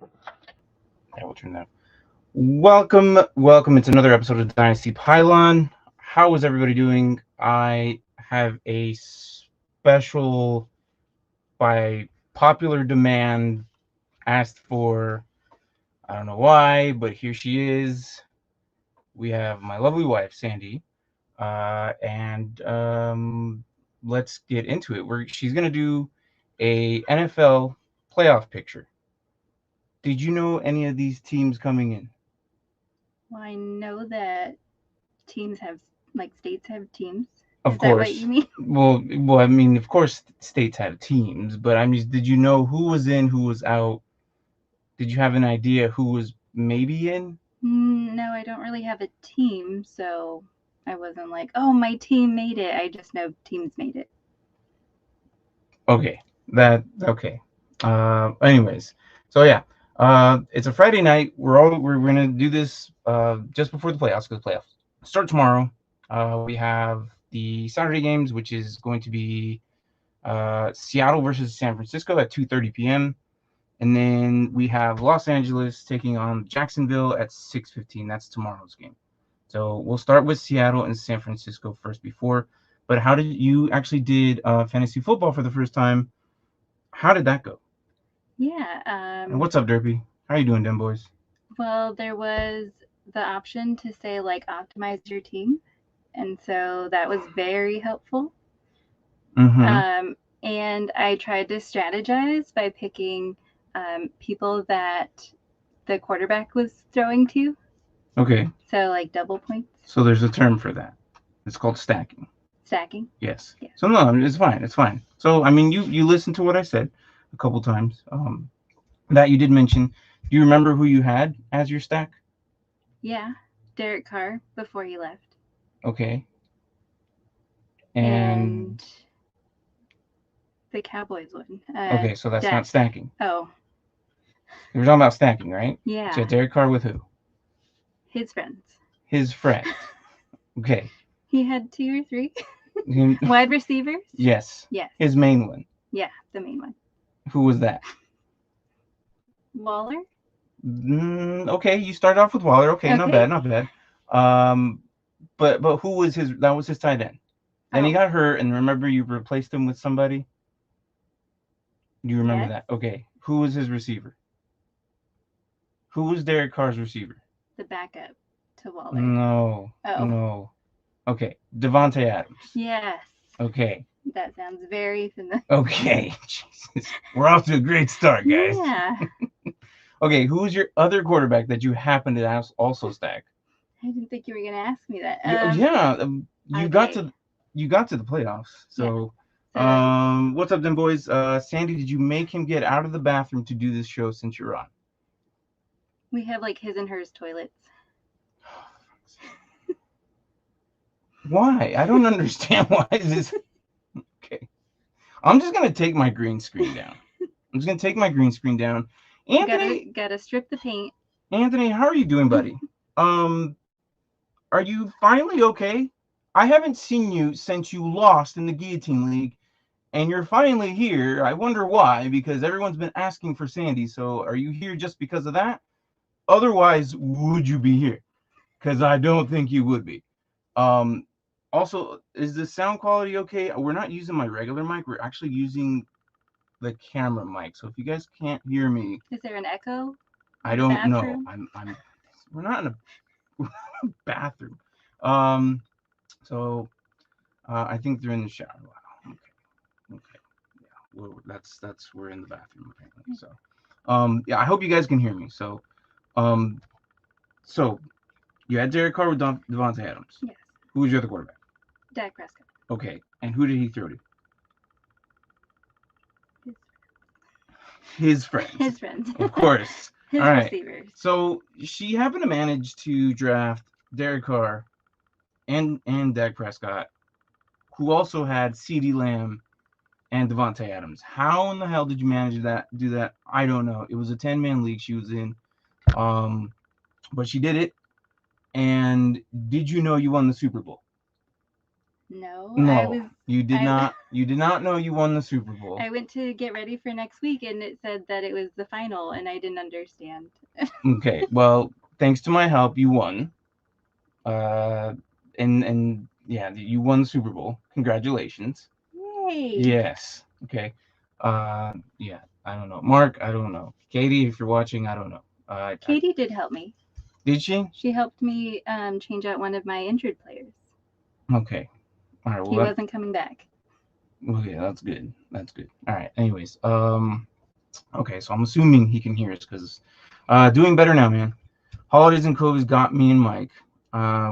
Yeah, we'll turn that. Welcome. It's another episode of Dynasty Pylon. How is everybody doing? I have a special, by popular demand, asked for. I don't know why, but here she is. We have my lovely wife, Sandy, and let's get into it. She's gonna do a NFL playoff picture. Did you know any of these teams coming in? Well, I know that teams have, like, states have teams. Of Is that what course. you mean? Well, I mean, of course, states had teams, but I mean, did you know who was in, who was out? Did you have an idea who was maybe in? No, I don't really have a team, so I wasn't like, oh, my team made it. I just know teams made it. Okay, okay. Anyways, so yeah, it's a Friday night. We're gonna do this just before the playoffs because the playoffs start tomorrow. We have the Saturday games, which is going to be Seattle versus San Francisco at 2:30 p.m. And then we have Los Angeles taking on Jacksonville at 6:15. That's tomorrow's game. So we'll start with Seattle and San Francisco first before. But how did you actually did fantasy football for the first time? How did that go? Yeah. And what's up, Derpy? How you doing, them boys? Well, there was the option to say, like, optimize your team. And so that was very helpful. Mm-hmm. And I tried to strategize by picking people that the quarterback was throwing to. Okay. So, like, double points. So there's a term for that. It's called stacking. Stacking. Yes. Yeah. So no, it's fine. It's fine. So I mean, you listened to what I said a couple times. That you did mention. Do you remember who you had as your stack? Yeah. Derek Carr before he left. Okay. And And the Cowboys one. okay, so that's not stacking. Oh, We're talking about stacking, right? yeah. So Derek Carr with who? His friends. His friend. Okay. He had 2 or 3 Him, wide receivers. yes. Yes. His main one. Yeah, the main one. Who was that? Waller. Okay, you started off with Waller. Okay, not Okay. bad, not bad. Um, but who was his? That was his tight end. Then he Oh. got hurt, and remember you replaced him with somebody. Do you remember Yes. that? Okay. Who was his receiver? Who was Derek Carr's receiver? The backup to Waller. No. Oh. No. Okay. Devontae Adams. Yes. Okay. That sounds very familiar. Okay. Jesus. We're off to a great start, guys. Yeah. Okay, who was your other quarterback that you happened to also stack? I didn't think you were gonna ask me that. You okay. got to the playoffs. So, what's up, then, boys? Sandy, did you make him get out of the bathroom to do this show since you're on? We have, like, his and hers toilets. Why? I don't understand why is this. Okay, I'm just gonna take my green screen down. I'm just gonna take my green screen down. Anthony, gotta strip the paint. Anthony, how are you doing, buddy? Are you finally okay? I haven't seen you since you lost in the Guillotine League, and you're finally here. I wonder why, because everyone's been asking for Sandy. So are you here just because of that? Otherwise, would you be here? Because I don't think you would be. Also, is the sound quality okay? We're not using my regular mic. We're actually using the camera mic. So if you guys can't hear me, is there an echo? I don't know. We're not in a bathroom. So I think they're in the shower. Wow. Okay. Yeah. Well, that's we're in the bathroom apparently. So, yeah. I hope you guys can hear me. So, so you had Derek Carr with Devontae Adams. Yes. Who was your other quarterback? Dak Prescott. Okay. And who did he throw to? His friends. His friends. Of course. His All right. receivers. So she happened to manage to draft Derek Carr and Dak Prescott, who also had CeeDee Lamb and Devontae Adams. How in the hell did you manage do that? I don't know. It was a 10-man league she was in. But she did it. And did you know you won the Super Bowl? No, No, you did I, not. You did not know you won the Super Bowl. I went to get ready for next week and it said that it was the final and I didn't understand. Okay, well, thanks to my help, you won. Uh, and yeah, you won the Super Bowl. Congratulations. Yay! Yes. Okay. Yeah. I don't know, Mark. I don't know, Katie. If you're watching, I don't know. Katie did help me. Did she? She helped me change out one of my injured players. Okay. All right. Well, He wasn't coming back. Okay, that's good. That's good. All right. Anyways, okay. So I'm assuming he can hear us because, doing better now, man. Holidays and COVID's got me and Mike.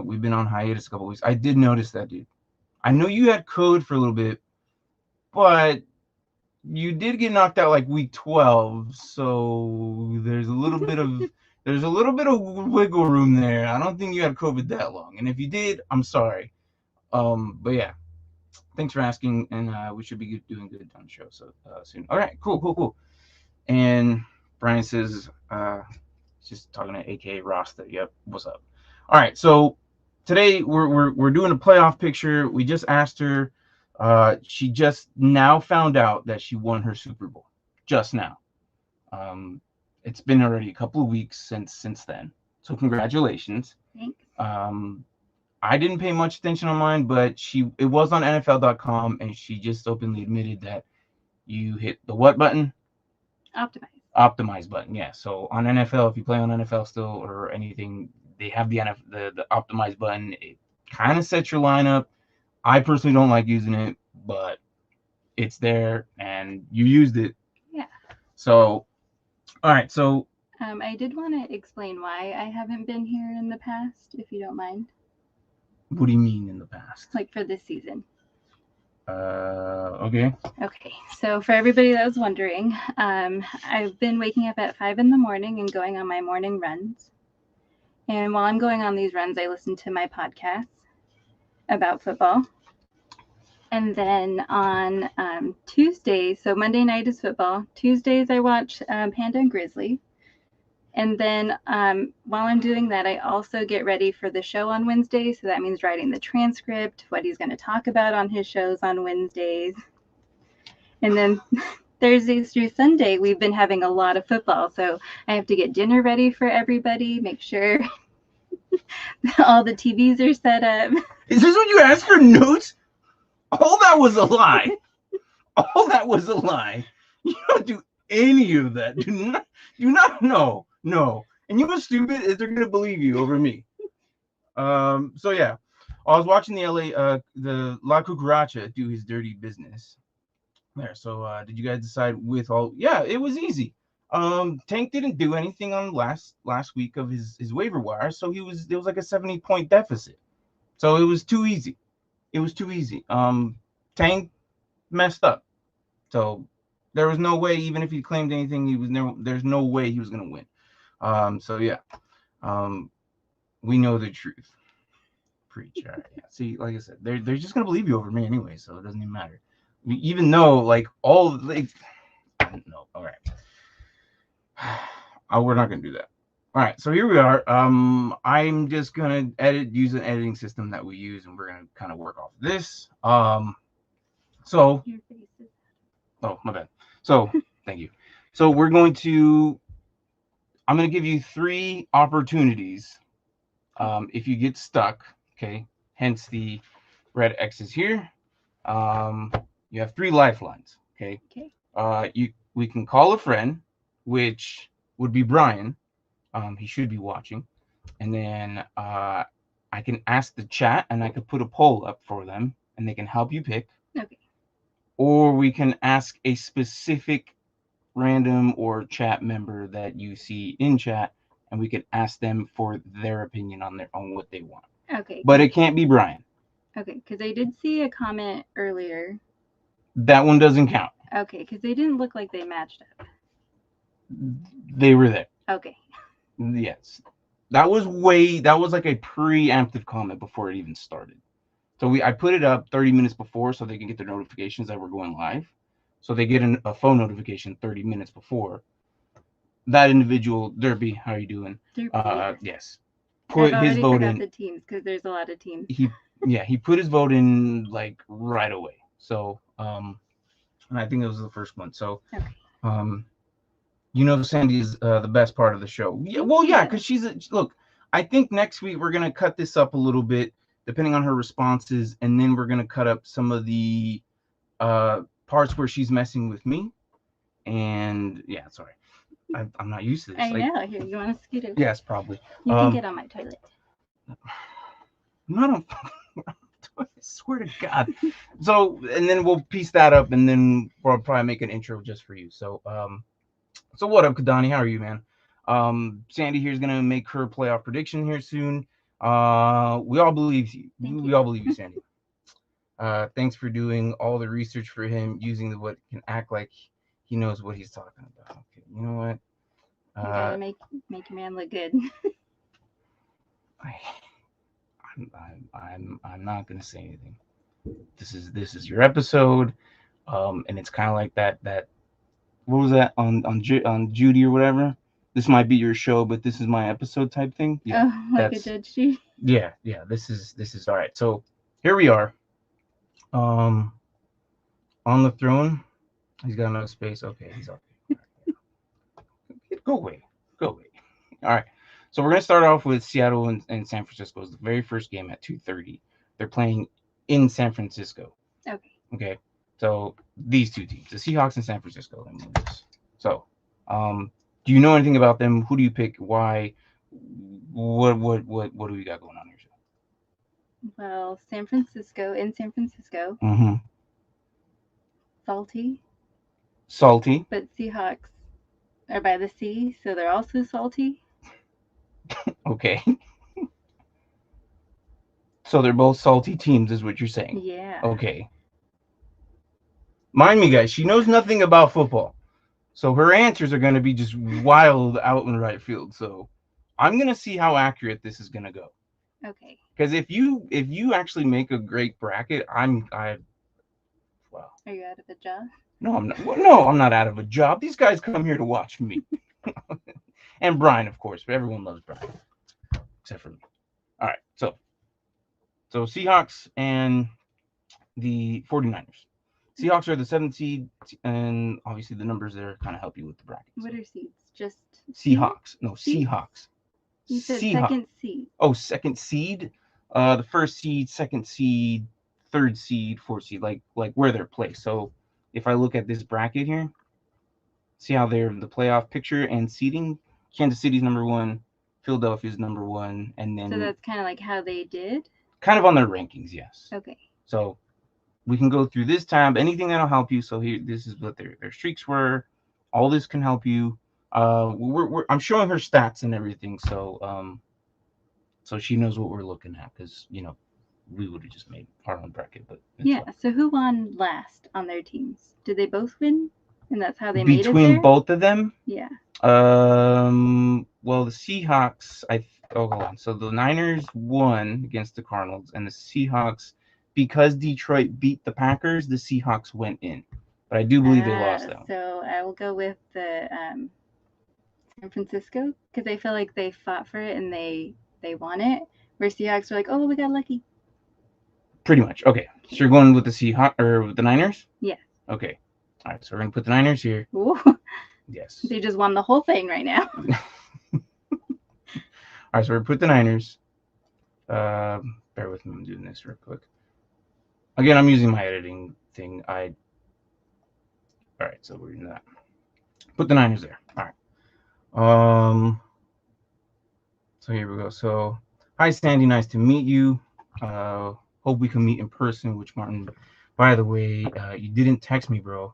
We've been on hiatus a couple weeks. I did notice that, dude. I know you had code for a little bit, but you did get knocked out like week 12, so there's a little bit of wiggle room there. I don't think you had COVID that long, and if you did, I'm sorry. But yeah, thanks for asking, and we should be doing good on the show soon. All right, cool. And Brian says, just talking to AK Rasta. Yep, what's up? All right, so today we're doing a playoff picture. We just asked her. She just now found out that she won her Super Bowl. Just now. It's been already a couple of weeks since then. So congratulations. Thanks. I didn't pay much attention on mine, but it was on NFL.com, and she just openly admitted that you hit the what button? Optimize button. Yeah. So on NFL, if you play on NFL still or anything, they have the optimize button. It kind of sets your lineup. I personally don't like using it, but it's there and you used it. Yeah. So, all right. So I did want to explain why I haven't been here in the past, if you don't mind. What do you mean in the past? Like for this season. Okay. Okay, so for everybody that was wondering, I've been waking up at 5 in the morning and going on my morning runs. And while I'm going on these runs, I listen to my podcasts about football. And then on Tuesdays, so Monday night is football. Tuesdays, I watch Panda and Grizzly. And then while I'm doing that, I also get ready for the show on Wednesdays. So that means writing the transcript, what he's going to talk about on his shows on Wednesdays. And then Thursdays through Sunday, we've been having a lot of football. So I have to get dinner ready for everybody, make sure all the TVs are set up. Is this what you asked for notes? All that was a lie. All that was a lie. You don't do any of that. Do not no. And you know what's stupid is they're gonna believe you over me. So yeah. I was watching the La Cucaracha do his dirty business. There. So did you guys decide with all? Yeah, it was easy. Tank didn't do anything on last week of his waiver wire, so there was like a 70-point deficit. So it was too easy. Tank messed up. So there was no way, even if he claimed anything, there's no way he was gonna win. So yeah. We know the truth. Preach. All right. Yeah. See, like I said, they're just gonna believe you over me anyway, so it doesn't even matter. Even though like all like no, all right. We're not gonna do that. All right, so here we are. I'm just gonna use an editing system that we use, and we're gonna kind of work off this. So oh my bad. So thank you. So I'm gonna give you 3 opportunities. If you get stuck, okay, hence the red X's here. You have 3 lifelines, okay? We can call a friend, which would be Brian. He should be watching. And then I can ask the chat, and I could put a poll up for them, and they can help you pick. Okay. Or we can ask a specific random or chat member that you see in chat, and we could ask them for their opinion on what they want. Okay. But it can't be Brian. Okay, because I did see a comment earlier. That one doesn't count. Okay, because they didn't look like they matched up. They were there. Okay. Yes. That was like a preemptive comment before it even started. So I put it up 30 minutes before so they can get their notifications that we're going live. So they get a phone notification 30 minutes before. That individual, Derby, how are you doing? Derby. Yes. Put his vote in. The teams because there's a lot of teams. Yeah, he put his vote in like right away. So, and I think it was the first one. So, Okay. um, Sandy is the best part of the show. Yeah, Thank well, yeah, you. because look. I think next week we're gonna cut this up a little bit, depending on her responses, and then we're gonna cut up some of the parts where she's messing with me. And yeah, sorry, I'm not used to this. I know. Here, you want to scoot over? Yes, probably. You can get on my toilet. Not on. I swear to God. So, and then we'll piece that up, and then we'll probably make an intro just for you. So what up, Kadani? How are you, man? Sandy here's gonna make her playoff prediction here soon. We all believe you. Thank We you. all believe you, Sandy. Thanks for doing all the research for him, using the what can act like he knows what he's talking about. Okay, you know what? You gotta make your man look good. I, I'm not gonna say anything. This is your episode, and it's kind of like that what was that on Judy or whatever. This might be your show, but this is my episode type thing. Yeah, Oh, like a that's Judge Judy. yeah. This is all right. So here we are. Um, on the throne. He's got no space. Okay, he's up. Go away. Go away. All right. So we're gonna start off with Seattle and San Francisco. It's the very first game at 2:30. They're playing in San Francisco. Okay. Okay. So these two teams, the Seahawks and San Francisco. So, do you know anything about them? Who do you pick? Why? What do we got going on here? Well, San Francisco, Mm-hmm. salty, Salty. but Seahawks are by the sea, so they're also salty. Okay. So they're both salty teams, is what you're saying. Yeah. Okay. Mind me, guys, she knows nothing about football. So her answers are going to be just wild out in right field. So I'm going to see how accurate this is going to go. Okay. Because if you actually make a great bracket, well. Are you out of a job? No, I'm not. Well, no, I'm not out of a job. These guys come here to watch me. And Brian, of course. But everyone loves Brian. Except for me. All right. So Seahawks and the 49ers. Seahawks are the 7th seed, and obviously the numbers there kind of help you with the brackets. What are seeds? Just Seahawks. No, seeds? Seahawks. You said second seed. Oh, second seed. The first seed, second seed, third seed, fourth seed, like where they're placed. So if I look at this bracket here, see how they're the playoff picture and seeding. Kansas City's number 1, Philadelphia's number 1, and then So that's kind of like how they did. Kind of on their rankings, yes. Okay. So we can go through this tab. Anything that'll help you. So here, this is what their streaks were. All this can help you. I'm showing her stats and everything, so she knows what we're looking at, because we would have just made our own bracket. But yeah. fine. So who won last on their teams? Did they both win? And that's how they made it there? Between both of them? Yeah. Well, the Seahawks, hold on. So the Niners won against the Cardinals, and the Seahawks, because Detroit beat the Packers, the Seahawks went in. But I do believe they lost that one. So I will go with the San Francisco, because I feel like they fought for it and they won it. Where Seahawks were like, oh, we got lucky. Pretty much. Okay. So you're going with the Seahawks or with the Niners? Yeah. Okay. All right. So we're gonna put the Niners here. Ooh. Yes. They just won the whole thing right now. All right. So we're gonna put the Niners. Bear with me. I'm doing this real quick. Again, I'm using my editing thing. All right. So we're in that. Put the Niners there. All right. So here we go. So, hi Sandy, nice to meet you. Hope we can meet in person. Which Martin, by the way, you didn't text me, bro.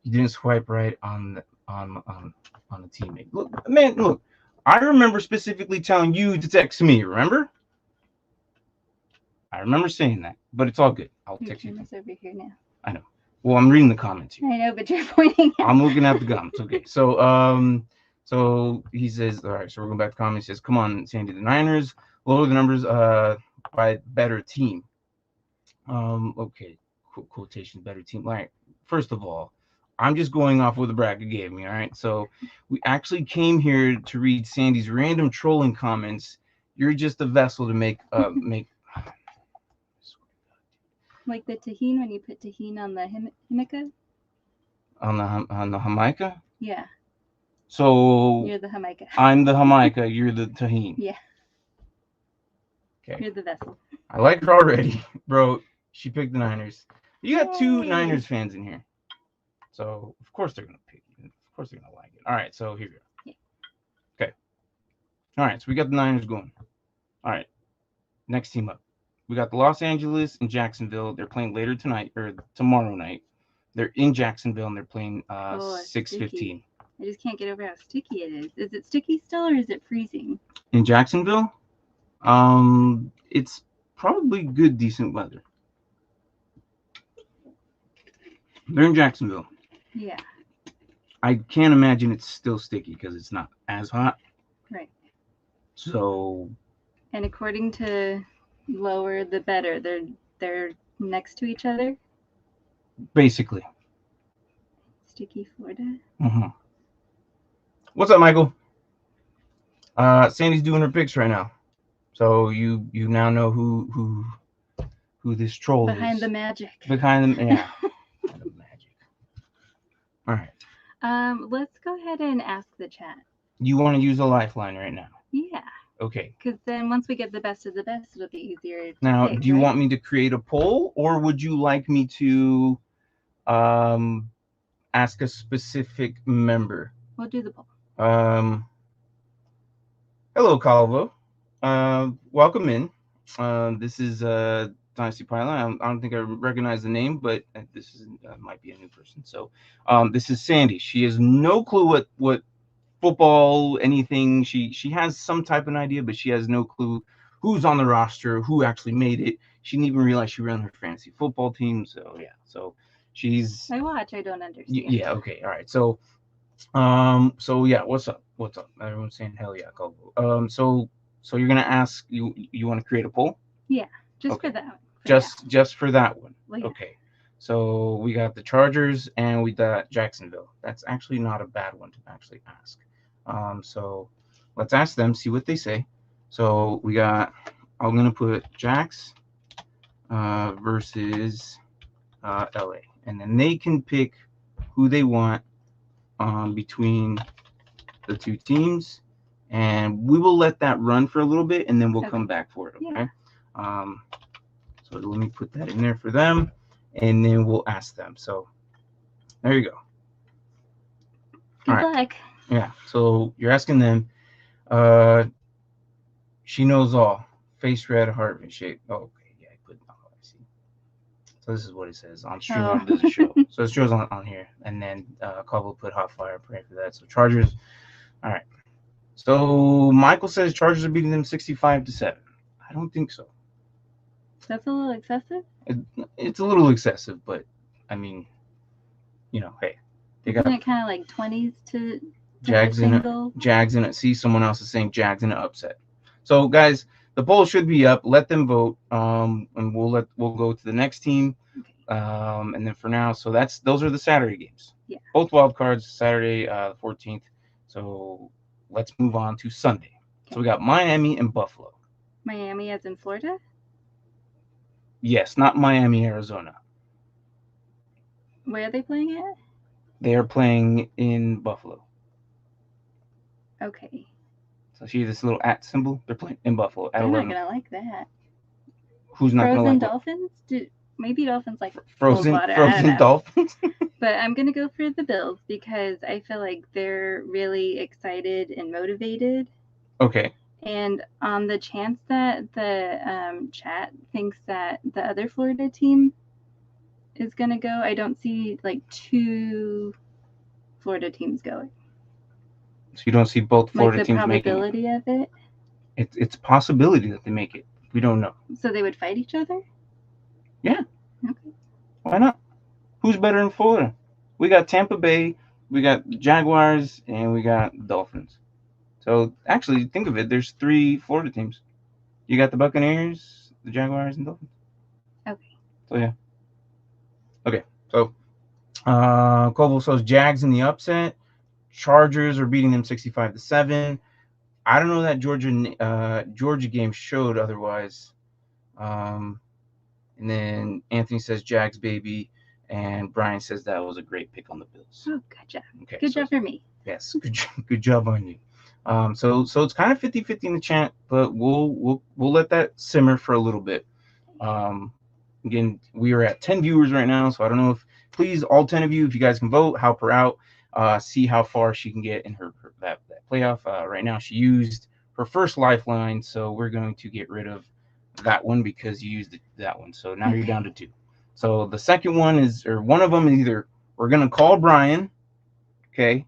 You didn't swipe right on the teammate. Look, man, look. I remember specifically telling you to text me. Remember? I remember saying that, but it's all good. I'll text you. Your camera's over here now. I know. Well, I'm reading the comments here. I know, but you're pointing at I'm looking at the comments. Okay, so he says, all right, so we're going back to comments. He says, come on, Sandy, the Niners lower the numbers by better team. Okay, quotation, better team. All right, first of all, I'm just going off what the bracket gave me, all right? So we actually came here to read Sandy's random trolling comments. You're just a vessel to make Like the tahine when you put tahine on the Jamaica? On the Jamaica? Yeah. So You're the Jamaica. I'm the Jamaica, you're the tahine. Yeah. Okay. You're the vessel. I like her already. Bro, she picked the Niners. You got two Yay. Niners fans in here. So of course they're gonna pick you. Of course they're gonna like it. Alright, so here we go. Yeah. Okay. Alright, so we got the Niners going. Alright. Next team up. We got the Los Angeles and Jacksonville. They're playing later tonight or tomorrow night. They're in Jacksonville and they're playing 6:15. I just can't get over how sticky it is. Is it sticky still or is it freezing? In Jacksonville, it's probably good, decent weather. They're in Jacksonville. Yeah. I can't imagine it's still sticky because it's not as hot. Right. So. And according to Lower the Better, they're next to each other. Basically. Sticky Florida. Mm-hmm. What's up, Michael? Sandy's doing her picks right now, so you now know who this troll is. Behind the magic. Behind them, yeah. Behind the magic. All right. Let's go ahead and ask the chat. You want to use a lifeline right now? Yeah. Okay. Because then once we get the best of the best, it'll be easier. Now, pick, do you right? want me to create a poll, or would you like me to ask a specific member? We'll do the poll. Hello, Calvo. Welcome in. This is Dynasty Pylon. I don't think I recognize the name, but this is might be a new person. So, this is Sandy. She has no clue what football, anything. She has some type of idea, but she has no clue who's on the roster, who actually made it. She didn't even realize she ran her fantasy football team. So yeah, so she's. I watch. I don't understand. Yeah. Okay. All right. So yeah. What's up? What's up? Everyone's saying hell yeah, Calvo. So you're gonna ask you want to create a poll? Yeah. Just okay. for that one. Just for that one. Like okay. So we got the Chargers and we got Jacksonville. That's actually not a bad one to actually ask. So let's ask them, see what they say. So we got, I'm going to put Jax versus LA. And then they can pick who they want between the two teams. And we will let that run for a little bit and then we'll come back for it. Okay. Yeah. So let me put that in there for them. And then we'll ask them. So there you go. Good luck. Yeah. So you're asking them. She knows all. Face red, heart shape. Oh, okay. Yeah, I put. Oh, I see. So this is what it says on stream. There's a show. So it shows on here, and then Cobble put hot fire. Pray for that. So Chargers. All right. So Michael says Chargers are beating them 65-7. I don't think so. That's a little excessive. It's a little excessive, but I mean, hey, they got. Isn't it kind of like 20s to Jags in it. Jags in it. See, someone else is saying Jags in an upset. So guys, the poll should be up. Let them vote. And we'll go to the next team. And then for now, so those are the Saturday games. Yeah. Both wild cards Saturday, 14th. So let's move on to Sunday. Okay. So we got Miami and Buffalo. Miami as in Florida? Yes, not Miami, Arizona. Where are they playing at? They are playing in Buffalo. Okay. So see this little @ symbol? They're playing in Buffalo at 11. I'm not gonna like that. Who's not Frozen gonna like Dolphins? Maybe Dolphins like Frozen Dolphins? But I'm gonna go for the Bills because I feel like they're really excited and motivated. Okay. And on the chance that the chat thinks that the other Florida team is going to go, I don't see like two Florida teams going. So you don't see both Florida teams making it? Like the probability of it? It's a possibility that they make it. We don't know. So they would fight each other? Yeah. Okay. Why not? Who's better in Florida? We got Tampa Bay, we got Jaguars, and we got Dolphins. So actually, think of it. There's 3 Florida teams. You got the Buccaneers, the Jaguars, and Dolphins. Okay. So yeah. Okay. So Koval says Jags in the upset. Chargers are beating them 65-7. I don't know that Georgia game showed otherwise. And And then Anthony says Jags baby, and Brian says that was a great pick on the Bills. Oh, good job. Okay, Good so job for me. yes, good job on you. So it's kind of 50-50 in the chat, but we'll let that simmer for a little bit. Um, Again, we are at 10 viewers right now, so I don't know if please all 10 of you, if you guys can vote, help her out, see how far she can get in her that playoff. Right now, she used her first lifeline, so we're going to get rid of that one because you used that one. So now you're down to 2. So the second one is, or one of them is either we're gonna call Brian, okay.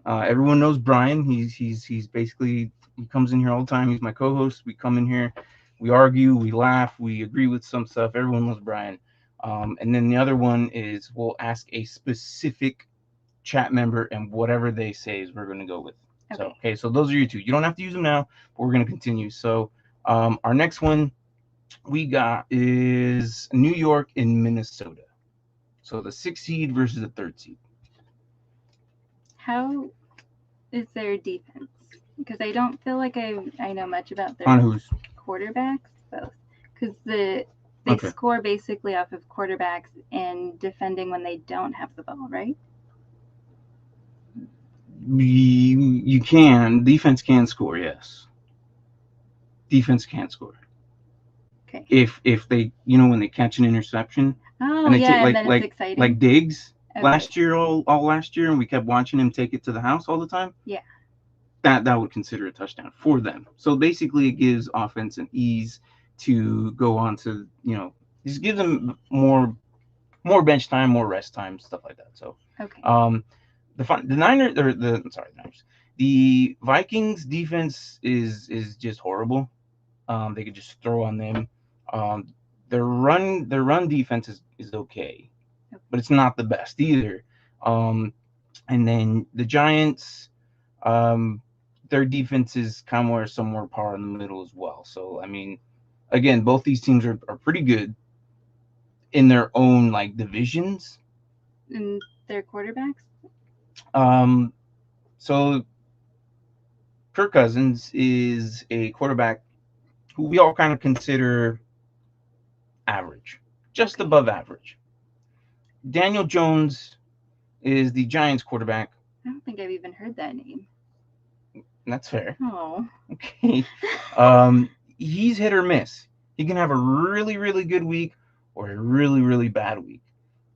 Everyone knows Brian. He's basically, he comes in here all the time. He's my co-host. We come in here, we argue, we laugh, we agree with some stuff. Everyone knows Brian. And then the other one is we'll ask a specific chat member, and whatever they say is we're going to go with. Okay. So those are your 2. You don't have to use them now, but we're going to continue. So our next one we got is New York and Minnesota. So the 6th seed versus the 3rd seed. How is their defense? Because I don't feel like I know much about their On whose? quarterbacks, both. Because they score basically off of quarterbacks and defending when they don't have the ball, right? You can. Defense can score, yes. Defense can score. Okay. If they, when they catch an interception. Oh, and they yeah, and then it's exciting. Like Diggs Okay. last year, all last year, and we kept watching him take it to the house all the time. Yeah. That would consider a touchdown for them. So basically, it gives offense an ease to go on to, just gives them more bench time, more rest time, stuff like that. So, okay. The Niners, or the Niners, the Vikings defense is just horrible. They could just throw on them. Their run defense is okay, but it's not the best either. And then the Giants, their defense is kind of more somewhere par in the middle as well. So I mean, again, both these teams are pretty good in their own like divisions. And their quarterbacks. So Kirk Cousins is a quarterback who we all kind of consider average, just above average. Daniel Jones is the Giants quarterback. I don't think I've even heard that name. That's fair. Oh. Okay. He's hit or miss. He can have a really, really good week or a really, really bad week.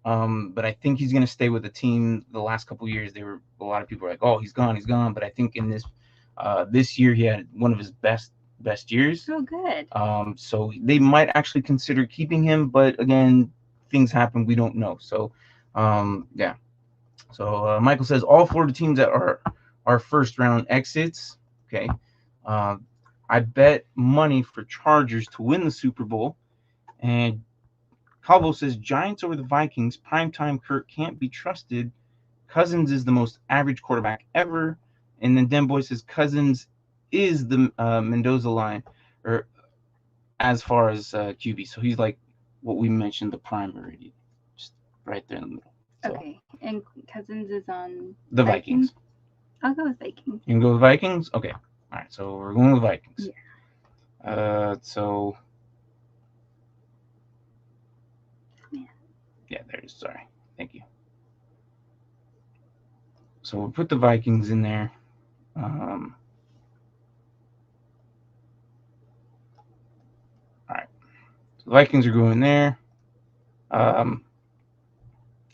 But I think he's going to stay with the team. The last couple of years, a lot of people were like, "Oh, he's gone." But I think in this year, he had one of his best years. Oh, good. So they might actually consider keeping him, but again, things happen. We don't know. So, yeah. So Michael says all Florida teams that are first round exits. Okay. I bet money for Chargers to win the Super Bowl. And Calvo says Giants over the Vikings. Primetime Kirk can't be trusted. Cousins is the most average quarterback ever. And then Den Boy says Cousins is the Mendoza line, or as far as QB. So he's like what we mentioned, the prime already, just right there in the middle. So, okay, and Cousins is on the Vikings. I'll go with Vikings. You can go with Vikings? Okay. All right, so we're going with Vikings. Yeah. So. Yeah, there it is. Sorry. Thank you. So we'll put the Vikings in there. All right. So the Vikings are going there. So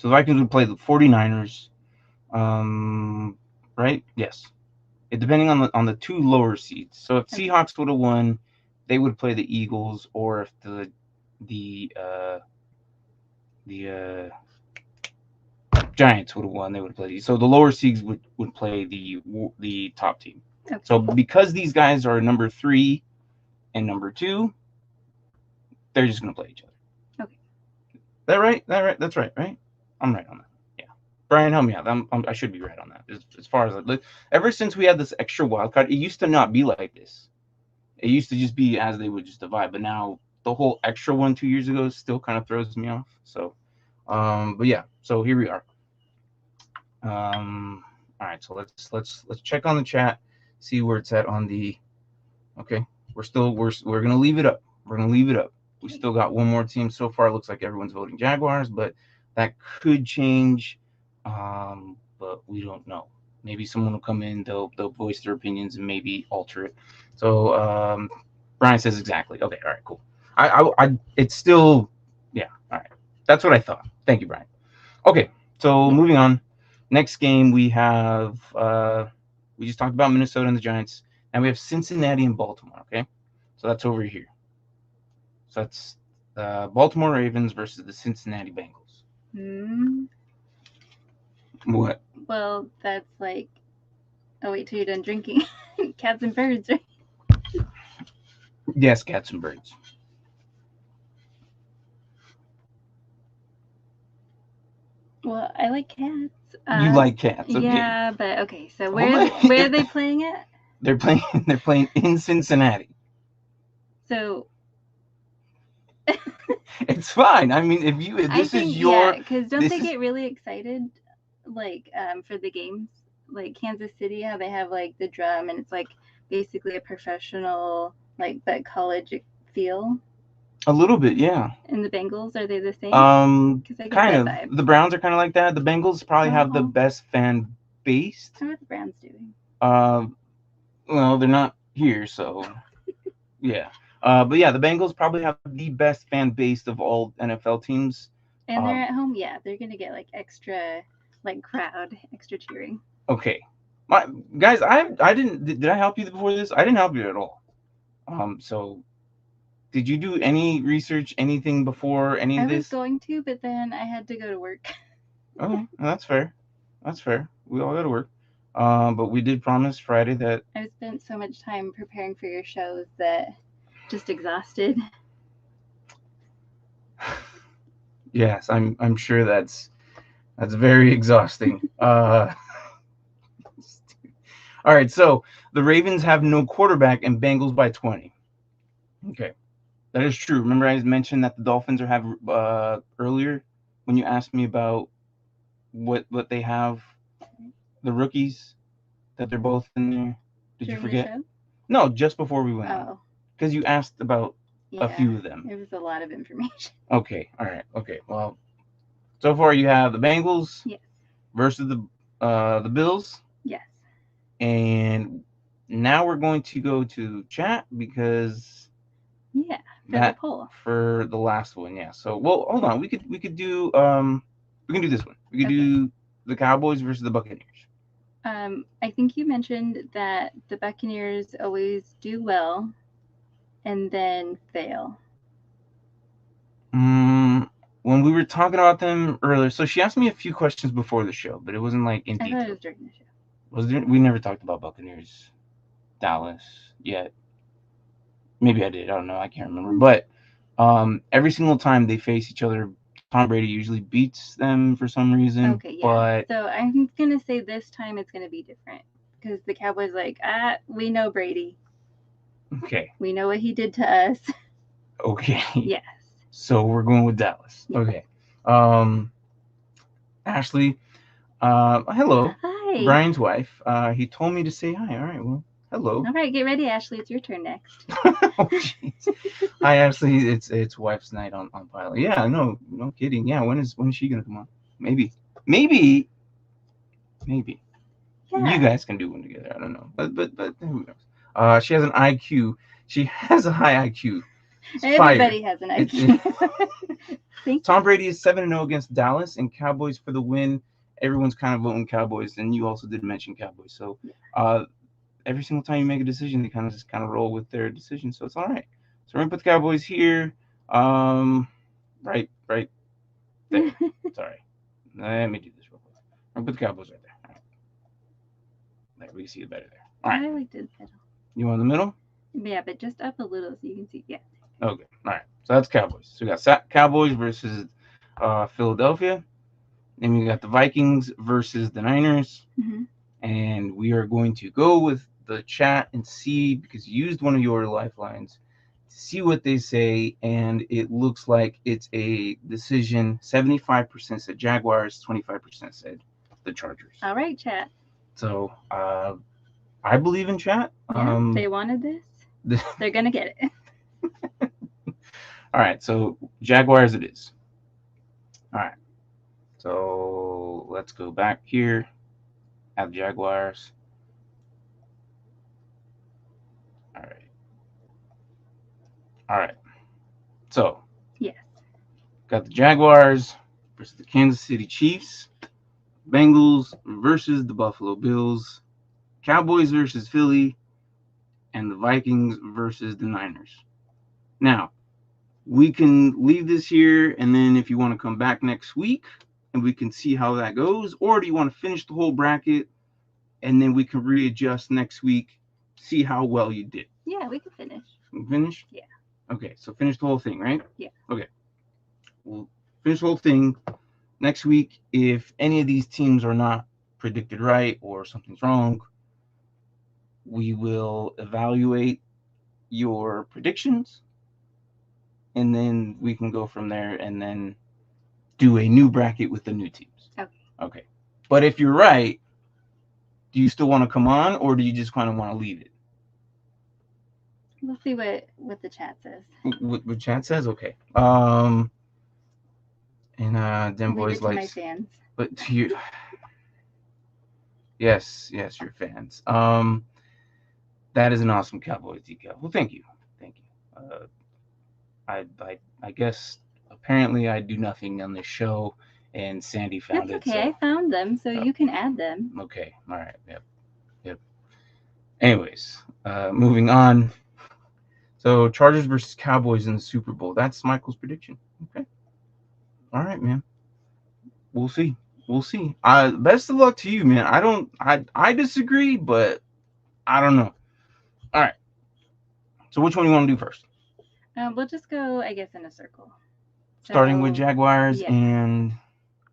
the Vikings would play the 49ers. Right? Yes. Depending on the 2 lower seeds. So if Seahawks would have won, they would play the Eagles, or if the Giants would have won, they would play these. So the lower seeds would play the top team. Okay. So because these guys are number 3 and number 2, they're just going to play each other. Okay. That right? That's right, right? I'm right on that. Yeah. Brian, help me out. I should be right on that. As far as ever since we had this extra wild card, it used to not be like this. It used to just be as they would just divide, but now the whole extra one 2 years ago still kind of throws me off. So, but yeah. So here we are. All right. So let's check on the chat, see where it's at on the. Okay, we're gonna leave it up. We're gonna leave it up. We still got one more team. So far, it looks like everyone's voting Jaguars, but that could change. But we don't know. Maybe someone will come in, they'll voice their opinions and maybe alter it. So Brian says exactly. Okay, all right, cool. It's still, yeah, all right. That's what I thought. Thank you, Brian. Okay, so Yeah. moving on. Next game we have we just talked about Minnesota and the Giants. Now we have Cincinnati and Baltimore. Okay, so that's over here. So that's Baltimore Ravens versus the Cincinnati Bengals. Hmm. What? Well, that's like. Oh wait till you're done drinking. Cats and birds, right? Yes, cats and birds. Well, I like cats. You like cats, okay? Yeah, but okay. So Hold where on. where are they playing it? They're playing. They're playing in Cincinnati. So It's fine. I mean, if I this is think yeah, your, because don't this they is get really excited, like for the games, like Kansas City, how they have like the drum and it's like basically a professional like but college feel. a little bit, yeah. And the Bengals, are they the same? Because I get Kind that of. vibe. The Browns are kind of like that. The Bengals probably have the Oh, best fan base. how are the Browns doing? Uh, well, they're not here, so yeah. But yeah, the Bengals probably have the best fan base of all NFL teams. And they're Um, at home, yeah, they're gonna get like extra, like crowd, extra cheering. okay, my guys, I didn't did I help you before this? I didn't help you at all. So did you do any research, anything before any I of was this? going to, but then I had to go to work. Okay, that's fair. That's fair. We all got to work. But we did promise Friday that. I spent so much time preparing for your shows that just exhausted. Yes, I'm sure that's very exhausting. All right, so the Ravens have no quarterback and Bengals by 20. Okay, that is true. Remember, I mentioned that the Dolphins are have earlier when you asked me about what they have, the rookies that they're both in there. Did you During the forget? show? No, just before we went on, Oh, because you asked about a yeah. few of them. It was a lot of information. Okay, all right, okay. Well, so far you have the Bengals Yes. versus the Bills, Yes. and now we're going to go to chat because Yeah. For the that poll. for the last one, yeah. So well, hold on, we could do we can do this one. We could Okay. do the Cowboys versus the Buccaneers. I think you mentioned that the Buccaneers always do well and then fail. When we were talking about them earlier, so she asked me a few questions before the show, but it wasn't like in I thought it detail. was during the show. Was there? We never talked about Buccaneers, Dallas yet. Maybe I did. I don't know. I can't remember. But every single time they face each other, Tom Brady usually beats them for some reason. Okay, yeah. But So I'm gonna say this time it's gonna be different because the Cowboys like we know Brady. okay, We know what he did to us. okay. Yes. So we're going with Dallas. Yeah. Okay. Ashley. Hello. Hi. Brian's wife. He told me to say hi. All right. Well, hello. All right, get ready, Ashley. It's your turn next. Oh, jeez. Hi, Ashley. It's wife's night on Pilot. Yeah, no kidding. Yeah, when is she gonna come on? Maybe. Yeah. You guys can do one together. I don't know, but who knows? She has an IQ. She has a high IQ. Everybody has an IQ. Tom Brady is 7-0 against Dallas and Cowboys for the win. Everyone's kind of voting Cowboys, and you also did mention Cowboys. So, every single time you make a decision, they kind of roll with their decision. So it's all right. So we're gonna put the Cowboys here. Right there. Sorry. Let me do this real quick. I'm gonna put the Cowboys right there. All right. There, we can see it better there. All right. I liked it better. You want the middle? Yeah, but just up a little so you can see. Yeah. Okay. All right. So that's Cowboys. So we got Cowboys versus Philadelphia. Then we got the Vikings versus the Niners. Mm-hmm. And we are going to go with the chat and see, because you used one of your lifelines, see what they say. And it looks like it's a decision. 75% said Jaguars, 25% said the Chargers. All right, chat. So I believe in chat. Yeah, they wanted this. They're gonna get it. All right, so Jaguars it is. All right, so let's go back here. Have Jaguars. All right, all right. So Yes. got the Jaguars versus the Kansas City Chiefs. Bengals versus the Buffalo Bills. Cowboys versus Philly, and the Vikings versus the Niners. Now, we can leave this here, and then if you want to come back next week, and we can see how that goes, or do you want to finish the whole bracket, and then we can readjust next week, see how well you did? Yeah, we can finish. Finish? Yeah. Okay, so finish the whole thing, right? Yeah. Okay. We'll finish the whole thing next week. If any of these teams are not predicted right or something's wrong, we will evaluate your predictions, and then we can go from there and then do a new bracket with the new teams. Okay. Okay. But if you're right, do you still want to come on, or do you just kind of want to leave it? We'll see what the chat says. What chat says? Okay. And them Leave boys it to my like, fans. but to you, yes, your fans. That is an awesome Cowboys decal. Well, thank you. I guess apparently I do nothing on this show, and Sandy found That's it. okay. I found them, so you can add them. Okay. All right. Yep. Anyways, moving on. So Chargers versus Cowboys in the Super Bowl. That's Michael's prediction. Okay. All right, man. We'll see. Best of luck to you, man. I disagree, but I don't know. All right. So which one you want to do first? We'll just go, I guess, in a circle. Starting with Jaguars and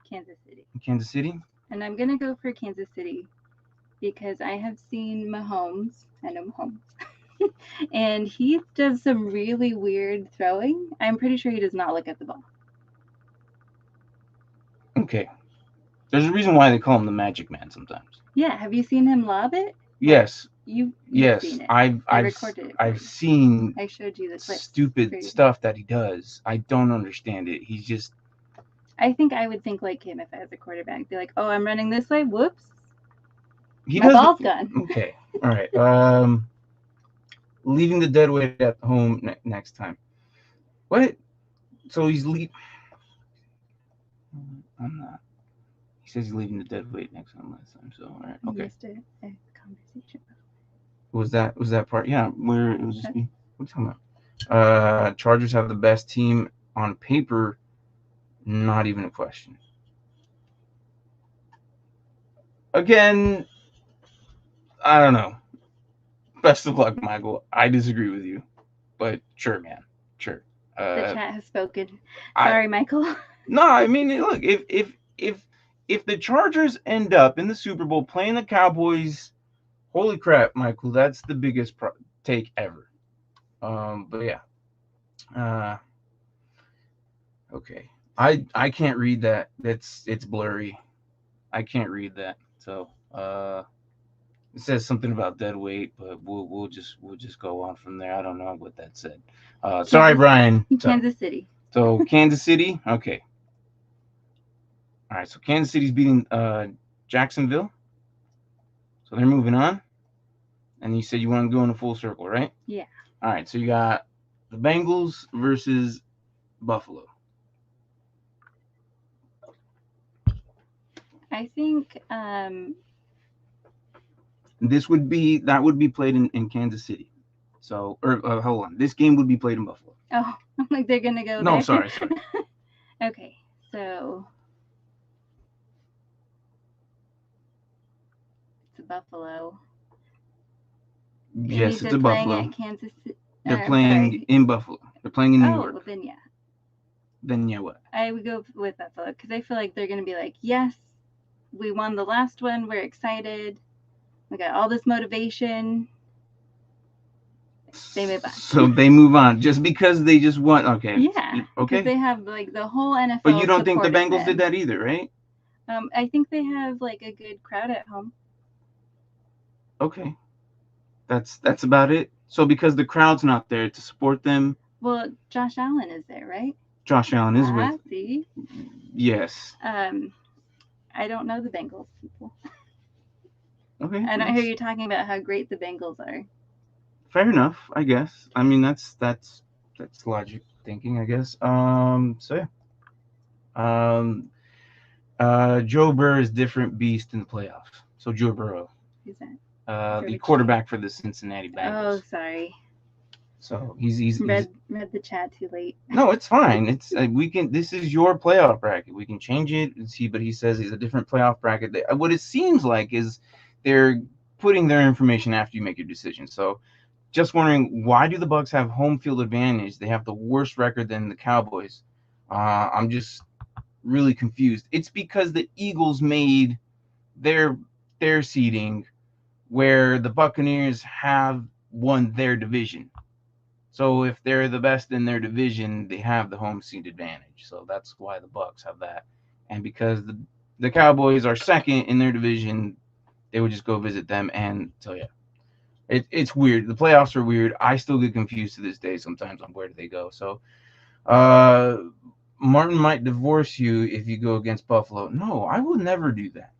Kansas City. Kansas City. And I'm gonna go for Kansas City because I have seen Mahomes. I know Mahomes. And he does some really weird throwing. I'm pretty sure he does not look at the ball. Okay. There's a reason why they call him the Magic Man sometimes. Yeah, have you seen him lob it? Yes. You've yes, seen it. I've seen I showed you the clip. Stupid stuff that he does. I don't understand it. He's just. I think I would think like him if I was a quarterback. Be like, oh, I'm running this way. Whoops. My ball's gone. Okay. All right. Leaving the dead weight at home next time. What? So he's I'm not. He says he's leaving the dead weight next time last time. So all right. Okay. Missed a conversation. Was that part? Yeah. Where it was just me. What are you talking about? Chargers have the best team on paper. Not even a question. Again, I don't know. Best of luck, Michael. I disagree with you, but sure, man. Sure. The chat has spoken. Sorry, Michael. No, I mean, look, if the Chargers end up in the Super Bowl playing the Cowboys, holy crap, Michael, that's the biggest take ever. But yeah. Okay. I can't read that. It's blurry. I can't read that. So it says something about dead weight, but we'll just go on from there. I don't know what that said. Sorry, Brian. Kansas City. So Kansas City. Okay. All right. So Kansas City's beating Jacksonville. So they're moving on. And you said you want to go in a full circle, right? Yeah. All right. So you got the Bengals versus Buffalo. I think that would be played in Kansas City. So, hold on, this game would be played in Buffalo. Oh, like they're gonna go. No, there. sorry. Okay, so it's Buffalo. Yes, it's a Buffalo. At Kansas City. They're playing in Buffalo. They're playing in New York. Well, then yeah. Then yeah, what? I would go with Buffalo because I feel like they're gonna be like, yes, we won the last one. We're excited. We got all this motivation. They move on. So they move on just because they just won. Okay. Yeah. Okay. They have like the whole NFL. But you don't think the Bengals did that either, right? I think they have like a good crowd at home. Okay. That's about it. So because the crowd's not there to support them, Well, Josh Allen is there, right? Josh Allen is with. See? Yes. I don't know the Bengals people. Okay. I don't hear you talking about how great the Bengals are. Fair enough, I guess. I mean, that's logic thinking, I guess. So yeah. Um, Joe Burrow is different beast in the playoffs. So Joe Burrow, Who's that? the quarterback for the Cincinnati Bengals. Oh, sorry. So he's read the chat too late. No, it's fine. It's we can. This is your playoff bracket. We can change it and see. But he says he's a different playoff bracket. What it seems like is they're putting their information after you make your decision. So just wondering, why do the Bucks have home field advantage? They have the worst record than the Cowboys. I'm just really confused. It's because the Eagles made their seeding where the Buccaneers have won their division. So if they're the best in their division, they have the home seed advantage. So that's why the Bucks have that. And because the Cowboys are second in their division, they would just go visit them. And so yeah, it's weird. The playoffs are weird. I still get confused to this day sometimes on where do they go. So Martin might divorce you if you go against Buffalo. No, I will never do that.